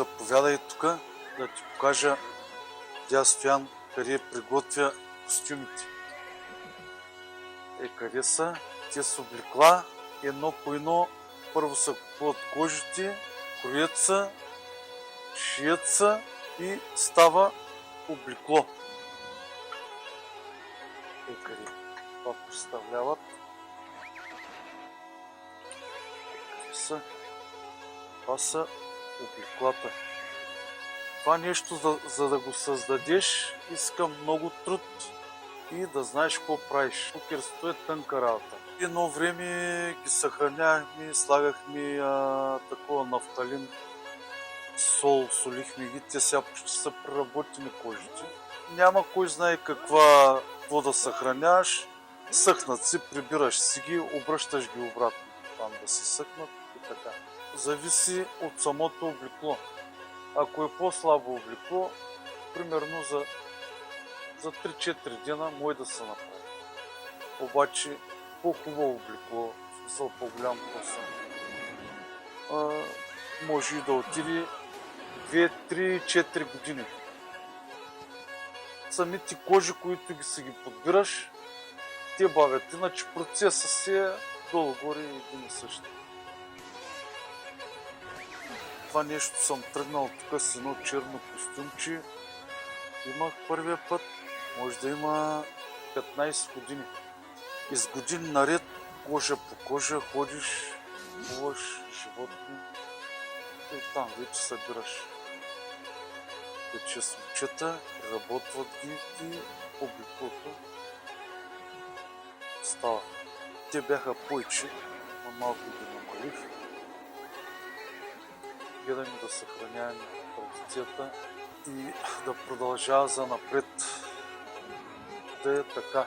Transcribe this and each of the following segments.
заповядай тук да ти покажа дядо Стоян къде приготвя костюмите. Къде са? Те с облекла, едно по едно, първо са купуват кожите, кроят са, шият са и става облекло. Къде това представляват? Къде са? Това са облеклата. Това нещо, за да го създадеш, иска много труд и да знаеш какво правиш. Кукерството е тънка работа. Едно време ги съхранявахме, слагахме такова нафталин, сол, солихме ги, те сега почти са преработени кожите. Няма кой знае какво да съхраняваш, съхнат си, прибираш си ги, обръщаш ги обратно, там да се съхнат и така. Зависи от самото облекло. Ако е по-слабо облекло, примерно за 3-4 дена може да се направи. Обаче по-хубаво облекло, в смисъл по-голям косъм, може и да отиде 2-3-4 години. Самите кожи, които ги подбираш, те бавят, иначе процесът си е долу-горе един и същи. Това нещо съм тръгнал тук с едно черно костюмче. Имах първия път, може да има 15 години. И с години наред, кожа по кожа, ходиш, купуваш животни и там вече събираш. Вече с момчета, работват ги и облеклото става. Те бяха повече, но малко ги намалих. Гледаме да съхраняваме традицията и да продължава за напред да е така.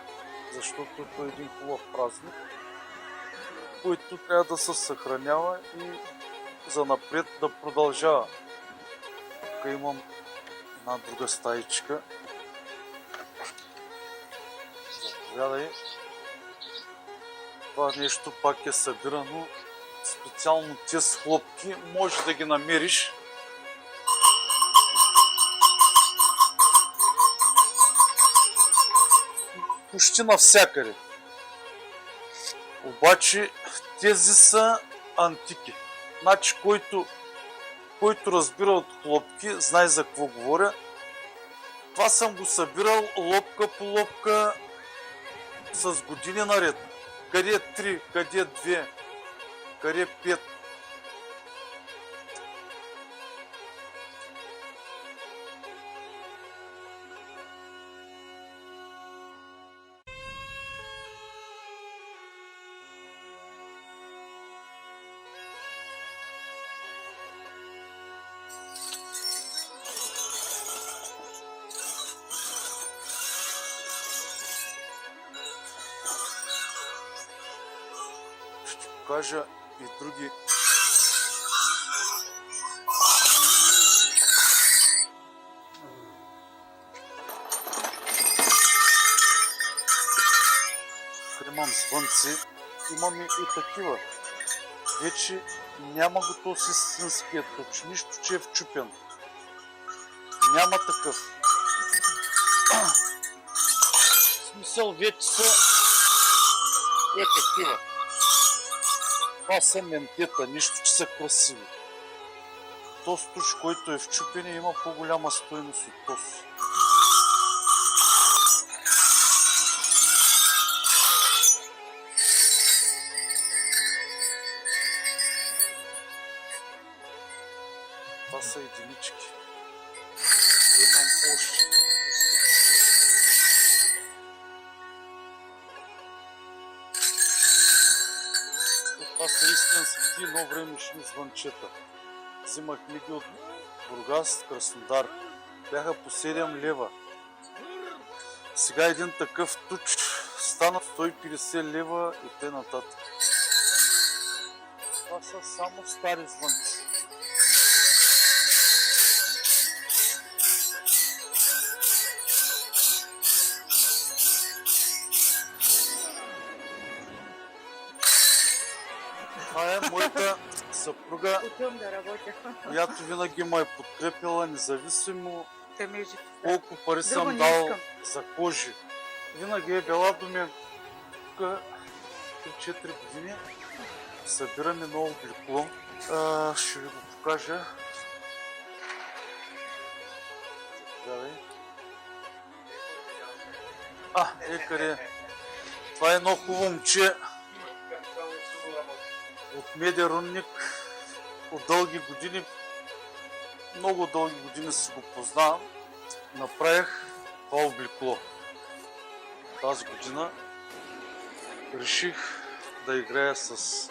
Защото това е един хубав празник, който трябва да се съхранява и за напред да продължава. Тук имам една друга стаичка. Заповядай. Това нещо пак е събирано специално тези хлопки. Може да ги намериш почти навсякъде. Обаче тези са антики. Значи, който разбира от хлопки, знае за какво говоря. Това съм го събирал лопка по лопка с години наред. Къде 3, къде 2, къде 5. Ще покажа и други имам звънци, имаме и такива. Вече няма го този истинският туч, нищо, че е вчупен. Няма такъв. В смисъл вече са такива. Това са ментета, нищо, че са красиви. Този туч, който е вчупен, има по-голяма стойност от този. Това са единички. Имам още. Това са истинските едно времешни звънчета. Взимахме ги от Бургас, Краснодар. Бяха по 7 лева. Сега един такъв туч стана 150 лева и т.н. Това са само стари звънци. Това е моята съпруга, Отивам да работя. която винаги ме е подкрепила, независимо Да ми е жив. колко пари Друго съм не дал искам. за кожи. Винаги е била до мен. Тук 3-4 години събираме ново облекло. Ще ви го покажа. Заповядай. Къде? Това е едно хубаво момче от Медерунник. От дълги години, много дълги години си го познавам. Направих това облекло. Тази година реших да играя с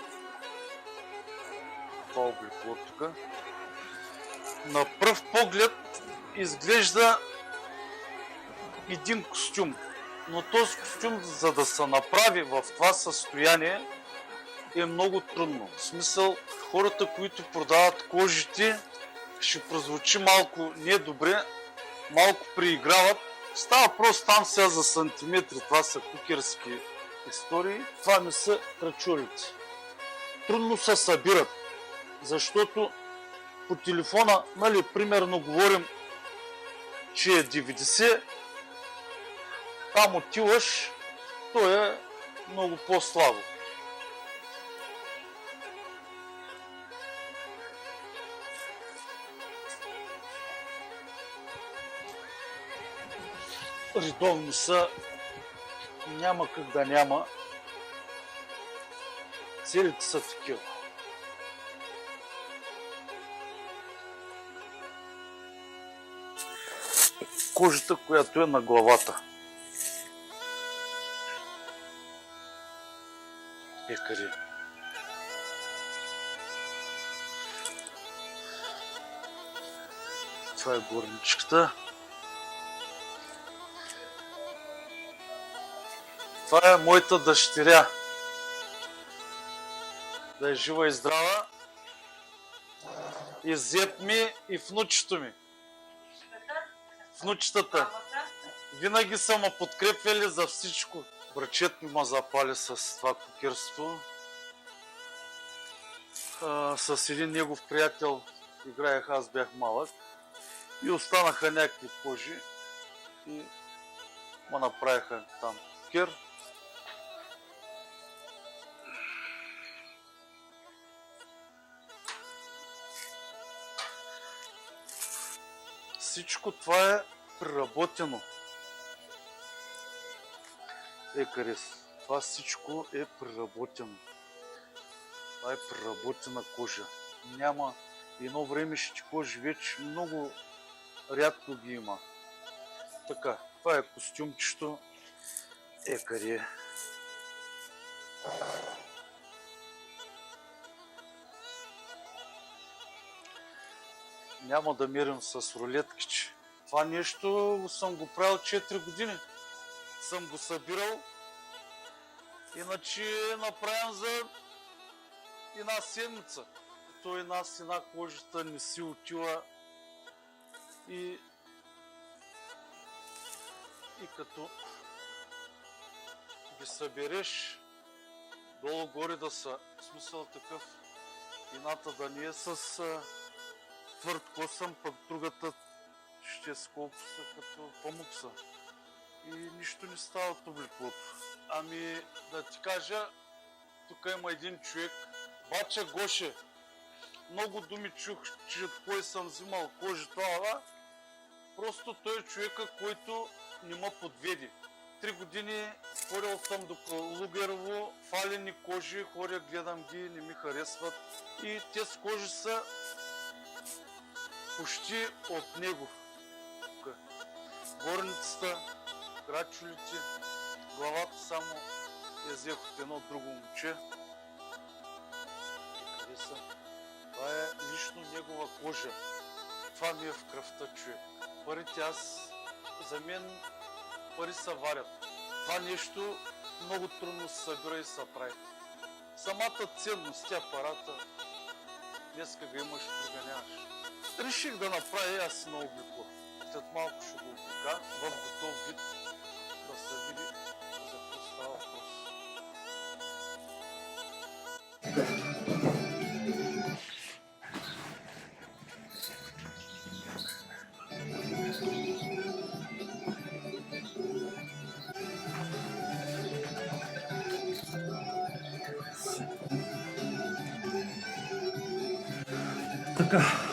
това облекло тук. На пръв поглед изглежда един костюм, но този костюм, за да се направи в това състояние, е много трудно. В смисъл, хората, които продават кожите, ще прозвучи малко недобре, малко преиграват. Става просто там сега за сантиметри, това са кукерски истории. Това не са ръчолици. Трудно се събират, защото по телефона, нали, примерно говорим, че е 90, там отиваш, то е много по-слабо. Редовни са, няма как да няма. Целите са такива. Кожата, която е на главата. Къде? Това е горничката. Това е моята дъщеря. Да е жива и здрава. И зет ми, и внучето ми. Внучетата. Винаги са ме подкрепяли за всичко. Брачет ми ме запали с това кукерство. С един негов приятел играех, аз бях малък. И останаха някакви кожи. И ме направиха там кукер. Всичко това е преработено. Къде? Това всичко е преработено. Това е преработена кожа. Няма едно времешните кожи вече много рядко ги има. Така, това е костюмчето. Къде? Няма да мерим с рулеткиче. Това нещо съм го правил 4 години. Съм го събирал. Иначе направим за една седмица. То една стена кожата не си отива и като ги събереш долу-горе да са, в смисъл такъв, едната да не е с твърд косъм, пък другата ще е сколко са като памук са. И нищо не става от облеклото. Ами да ти кажа, тук има един човек, Бача Гоше. Много думи чух, че кой съм взимал кожи това. Просто той е човека, който не ме подведе. 3 години ходил съм до Лугерово, фалени кожи, ходя, гледам ги, не ми харесват. И тези кожи са почти от него. Горницата, грачулите, главата само я взех от едно друго момче. Къде са? Това е лично негова кожа. Това ми е в кръвта, човек. Парите за мен пари се варят. Това нещо много трудно се събира и се прави. Самата ценност, апарата, днеска го имаш, проганяваш. Реших да направя аз едно облекло. След малко ще го облека в готов вид, да се види за какво става въпрос. така.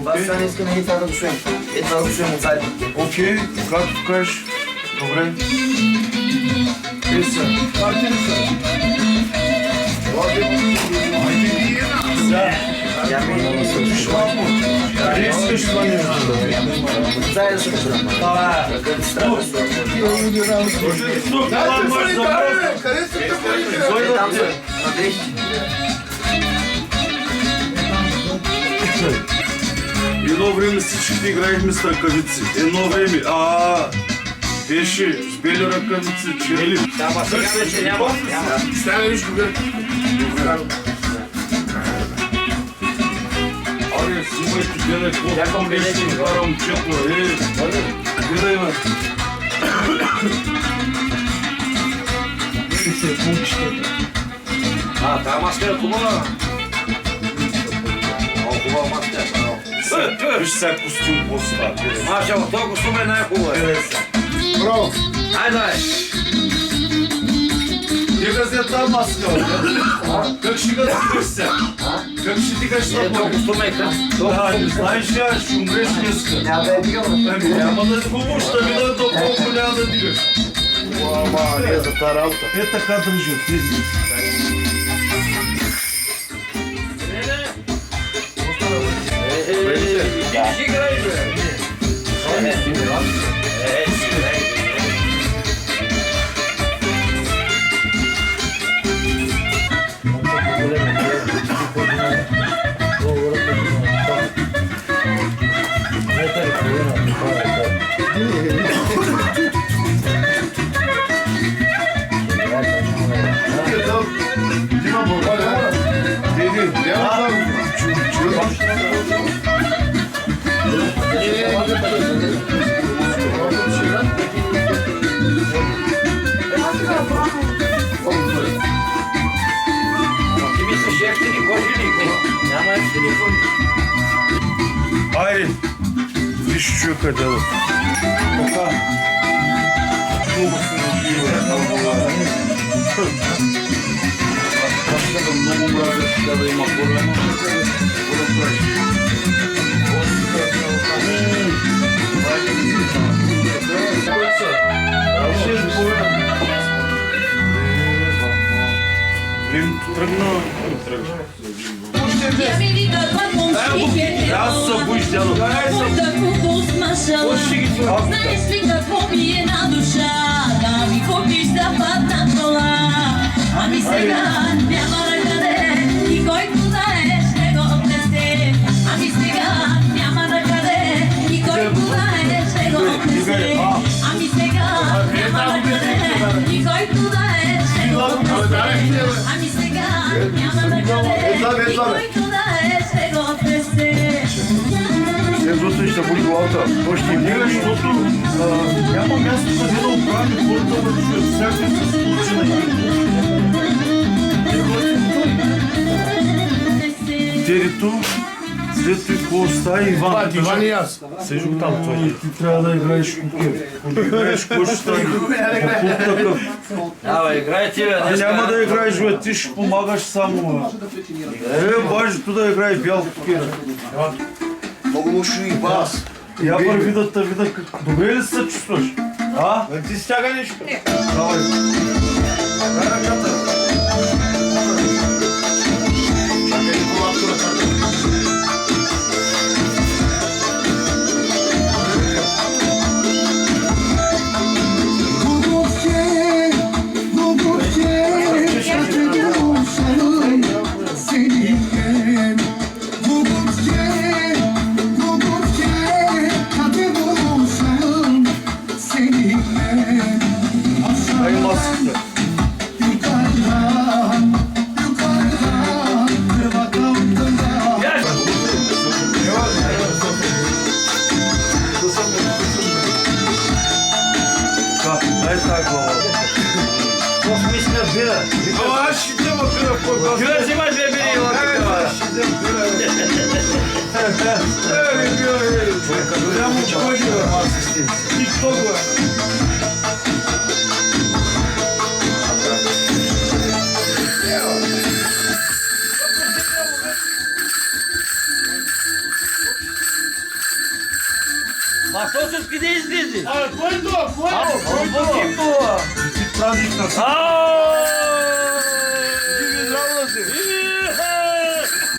Аз сега не искам и това да го чуем. Е, това да го чуем от сайта. Окей, както кажеш. Добре. Са. Я ми Слушаш малко. Къде искаш това нещо? заедно ще го чуем. Това е. Къде си трябва да се там са. Надежди. Едно време всичките играехме с ръкавици. Едно време. Беше с бели ръкавици, черни. Да, ма сега вече няма. Стане виж кога. Аре, снимайте, гледай, какво беше да карам четно. Гледай, ме. Тази маска е хубава. Много хубава маска. Виж сега костюм, какво става. Маша, в този костюм е най-хубава. Браво! Айде! Тега взе тази маска, как ще го дигаш сега? Как ще дигаш Е, на този костюм е как? не знаеш ли, ще умреш днеска. Няма да е дигал. Няма да помощ, да ми даде толкова няма да дигаш. Ама, не за тази работа. Е така държи, отиди. Ти играй, бе! Ти мислиш ефтини кожи? Няма ефтини кожи. Айде, виж човека дела. Така. Много се много мразя сега да има проблема. Какво да правиш? Времето тръгна. Аз се боиш, дядо. Знаеш ли какво ми е на душа? Да ми купиш западна кола. Ами сега няма накъде и който знаеш не го отнесе. Ами сега няма накъде и който знаеш не го отнесе. Ами сега няма накъде и който знаеш няма да къде, който да ще го тресе. Защото ще боли главата. То ще им дига, защото няма място къде да оправим хората да чуят всякакви се случи на Терито, след това какво става Иван? Иван и аз. Седи там това. Ти трябва да играеш кукер. Ако играеш кой ще стане? Такъв. Давай, играй ти, бе. Няма да играеш, бе, ти ще помагаш само. Бажето да играе бял кукер. Много му шуи бас. Я първи да те видя как... Добре ли се чувстваш? А? Ти стяга нещо. Давай. Дай ръката. Чакай колато ръката. Дай маската. Дай тази глава. Какво смисля бира? Аз ще взема бира в кой Ти да взимаш две бири, ела такава. Голямо кой бе. Тикток бе. Ма точно къде излезе? Кой това? Кой Ало, Кимбова. Ти празник на си. Диви здраво да си.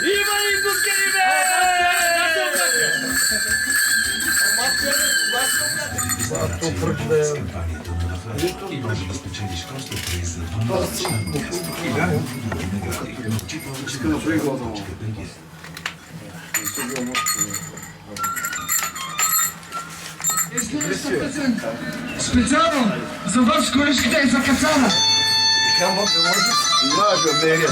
Има ли кукери, бе? Специално за вас, колежките и за кацана. Знаеш, бе, меге.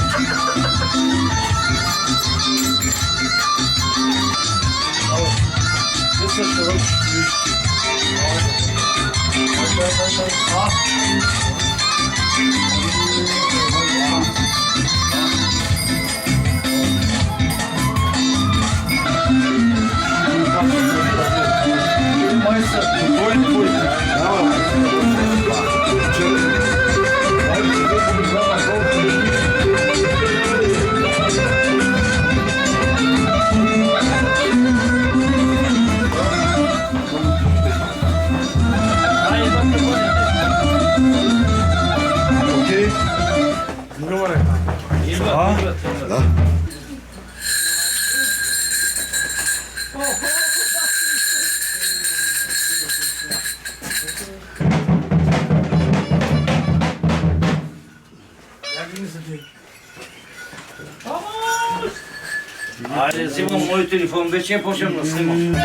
Айде, взимам мой телефон, вече я почвам да снимам.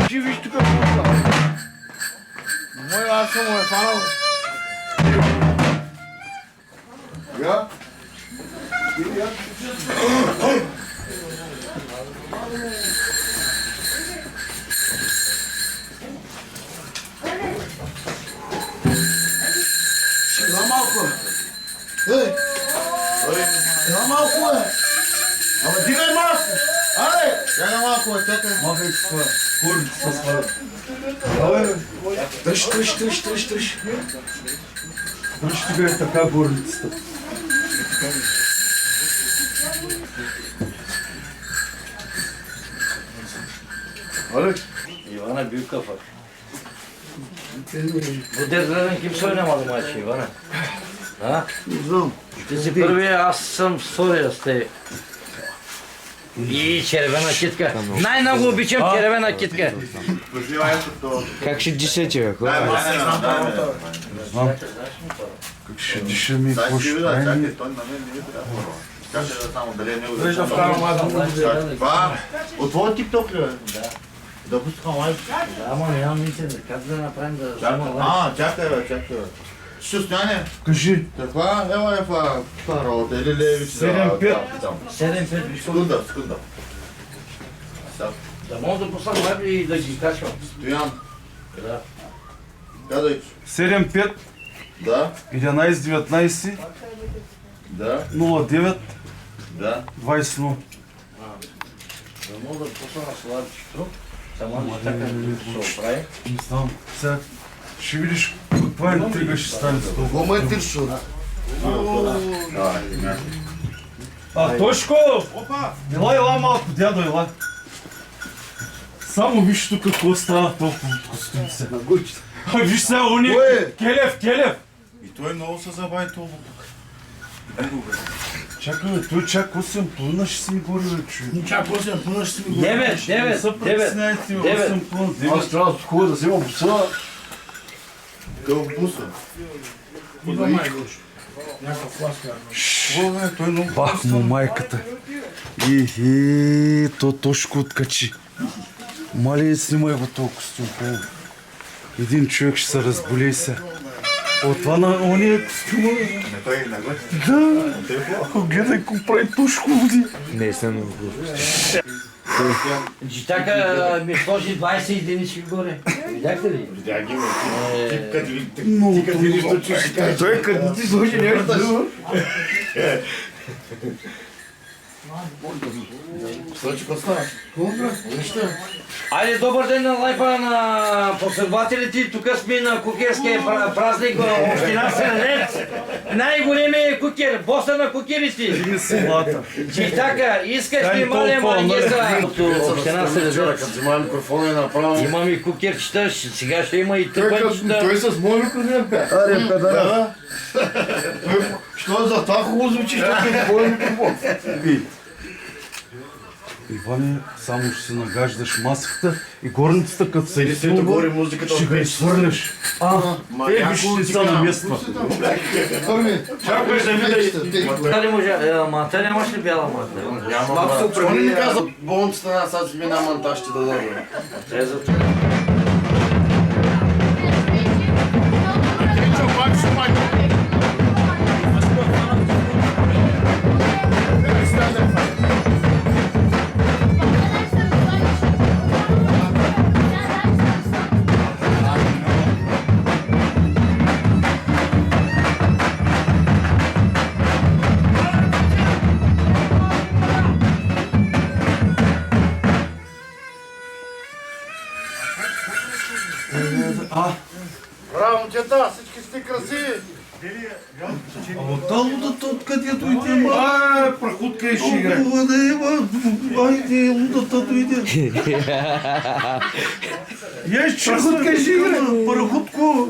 Ти виж тук какво. Мой аз съм му е фанал. Я? Ела малко. Ела малко е. Ама дигай малко. Аре! Чакай малко, бе, чакай. Махай това. Курицата сваля. Давай, бе. Тръж. Виж ти бе така горлицата. Ивана бил кафак. Водерден ким сой няма да мачи, Ивана. А? Не знам. Ти си първия, аз съм втория с те. И червена китка. Най-много обичам червена китка. Как ще дишете, бе? Как ще диша ми, какво ще прави? Виж да вкарам аз да Това от твоя тикток ли, бе? Да пускам лайк. Ама нямам интернет. Как да направим да взема лайк? Чакай, бе. Състояние. Кажи. Каква? Ела е това работа или левици? 7-5. 7-5. Секунда. Да мога да послам лайбли и да ги качвам. Стоян. Да. Казай. 7-5. Да. 11-19. Да. 09. Да. 20. Да мога да послам с лайбчето. Само да чакам да се оправи. Не знам. Сега ще видиш каква интрига ще стане с това. Какво ме интересува? Тошко! Ела малко, дядо, ела. Само виж тук какво става толкова от костюм се. Виж сега, уни... Келев! И той много се забави това. Чакай, бе, той чак 8 ще си ми гори, бе, човек. Чак 8 ще си ми 9. Аз трябва да хубаво да взема буса. Какъв буса? Той много... Бах му майката. То Тошко откачи. Мали, снимай го този костюм, хубаво. Един човек ще се разболей сега. От това на ония костюма... Да. Гледай какво прави Тошко, води. Не съм Джитака ми сложи 20 единички горе. Видяхте ли? Много трудно. Той като ти сложи нещо друго. Айде, добър ден на лайфа на последователите. Тук сме на кукерския празник в община Средец. Най-големият кукер, боса на кукерите. Дигни си млата. Джитака, искаш ли мале мангеса? Община Средец. Взема микрофона и направо. Имаме кукерчета, сега ще има и тъпанчета. Той с моят микрофон пе. Аре, педара. Що за това хубаво звучи, защото е твой микрофон. Иване, само ще се нагаждаш маската и горницата, като се изсилва, горе музиката ще го изхвърляш. Виж ли са намества. Чакай да видиш. Дали може, мата нямаш ли бяла мата? Малко се не каза болницата на сега си мина монтаж ще да дадем. Браво, момчета, всички сте красиви. От лудата откъдето иде, прахутка и ще играе. Айде, лудата дойде. Прахутка и ще играе. Прахутко.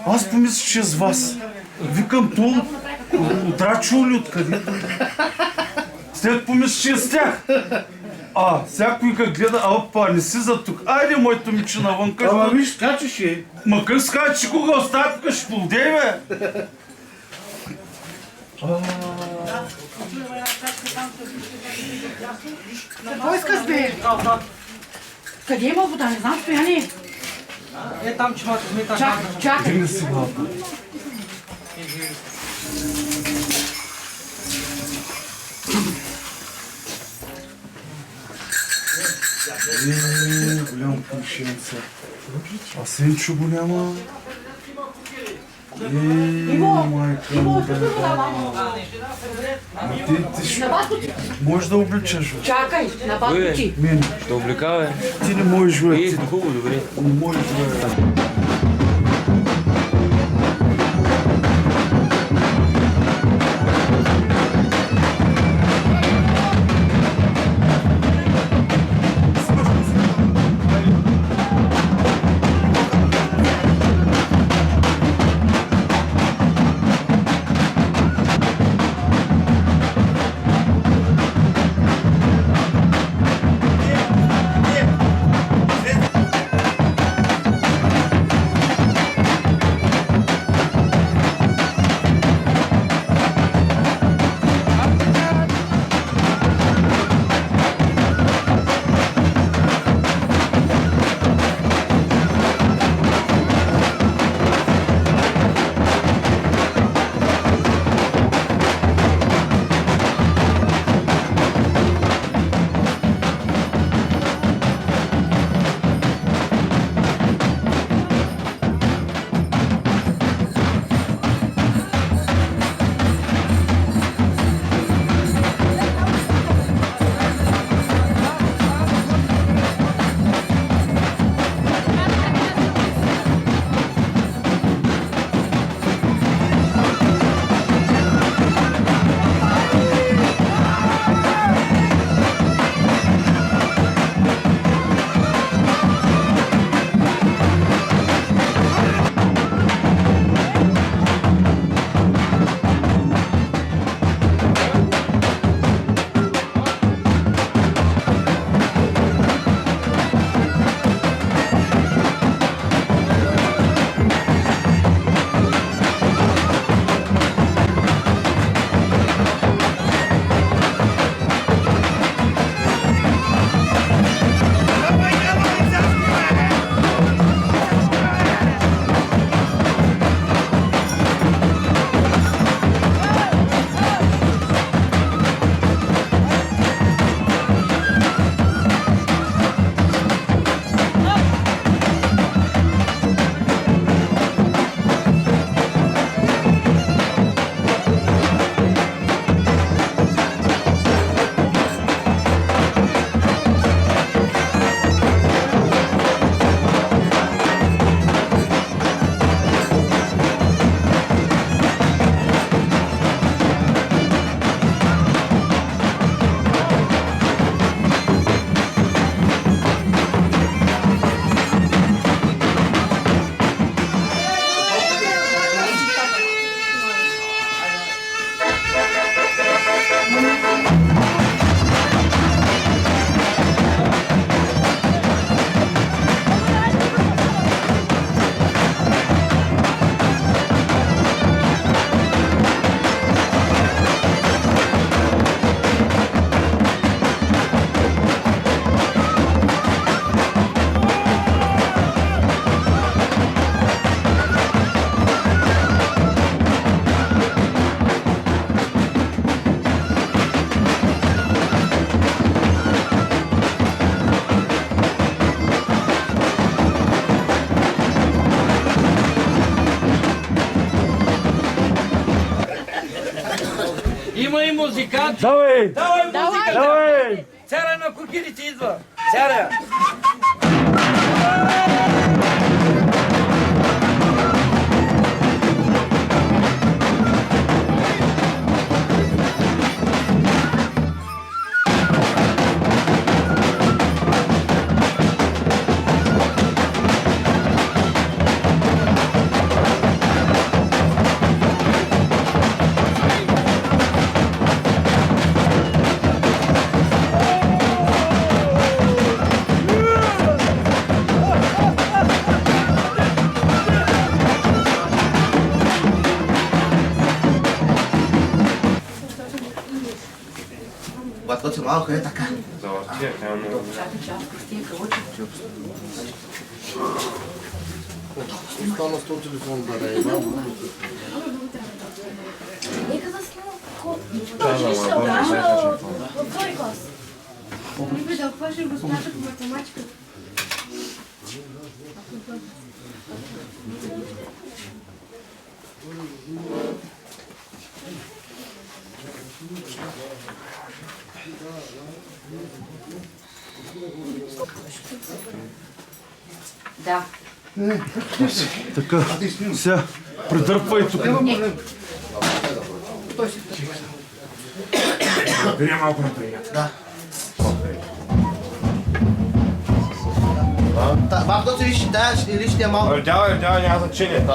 Аз помислих, че е с вас. Викам, то отрачува ли откъде? След помислих, че е с тях. Всякой как гледа, опа, не си за тук. Айде, моето момиче навън. Ама виж, скачаш е. Ма къв скачи, кога оставя тук, ще полудей, бе. Какво искаш, бе? Къде има вода? Не знам, стояни. Там чумата сме там. Чакай. Дигна си главата. Голям пушенца. А Сенчо го няма. Майка му можеш да обличаш, бе. Чакай, на батко ти. Мен. Ще обликава, Ти не можеш, бе. хубаво, добре. Не можеш, бе. Има и музикант. Давай! Давай музика! Давай! Царя на кукирите идва. Царя. Готвите малко е така. Стана с този телефон да не е малко. Нека да сме във втори клас. Либо да обхващаш господата по математика. Да. Така, сега, придърпвай тук. Бери малко напред. Баб, то си или ще е малко. Давай, няма значение.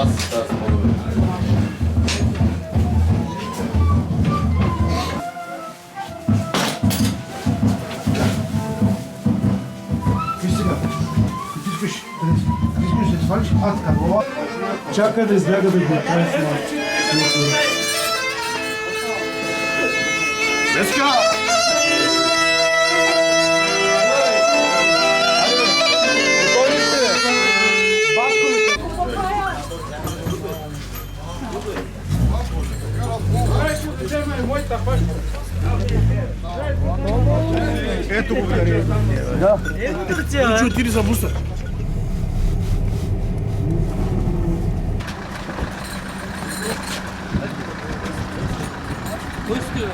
Чакай да избяга да го оправи с малко. Деска! Ето го къде. Да. Ключи отиди за буса. Кой стои?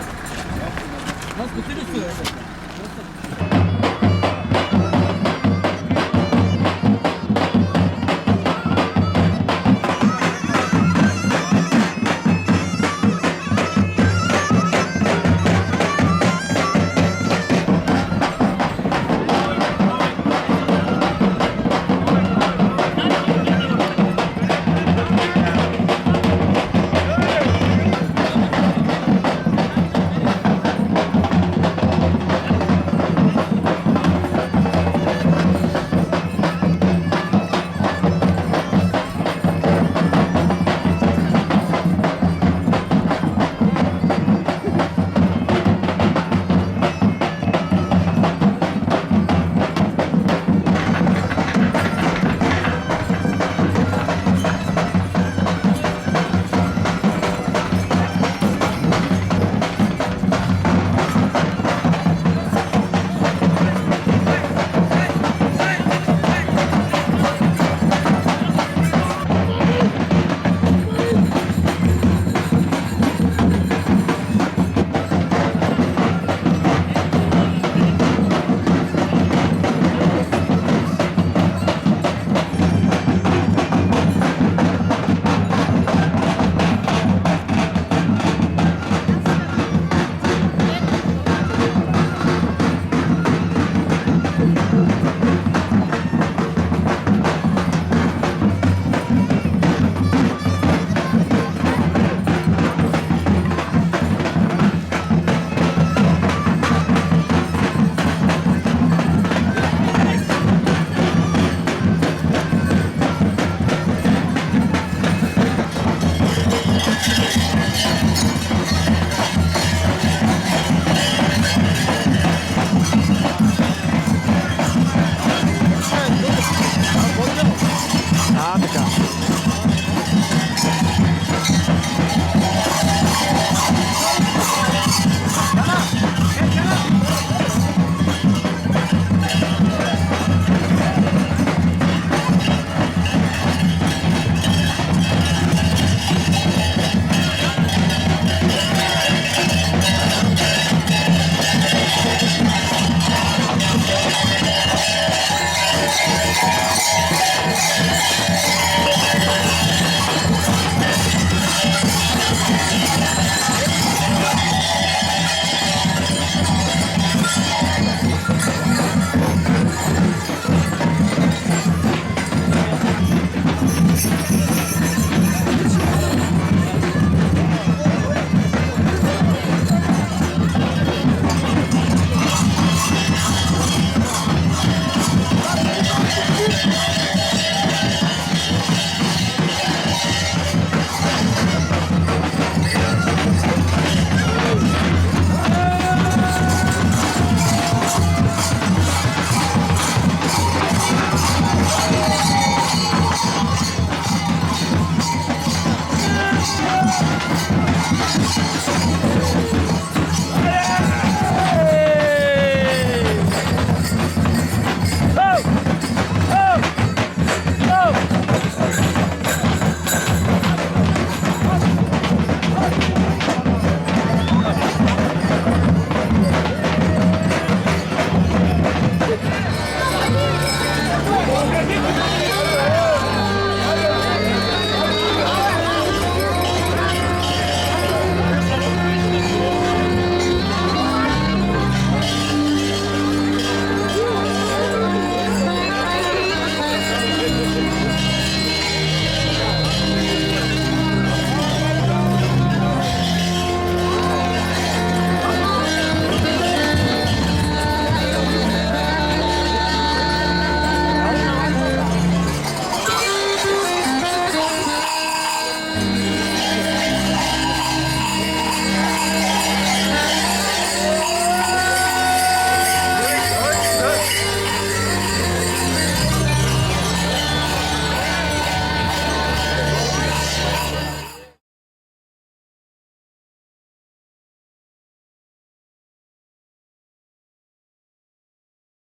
Нас готови стои.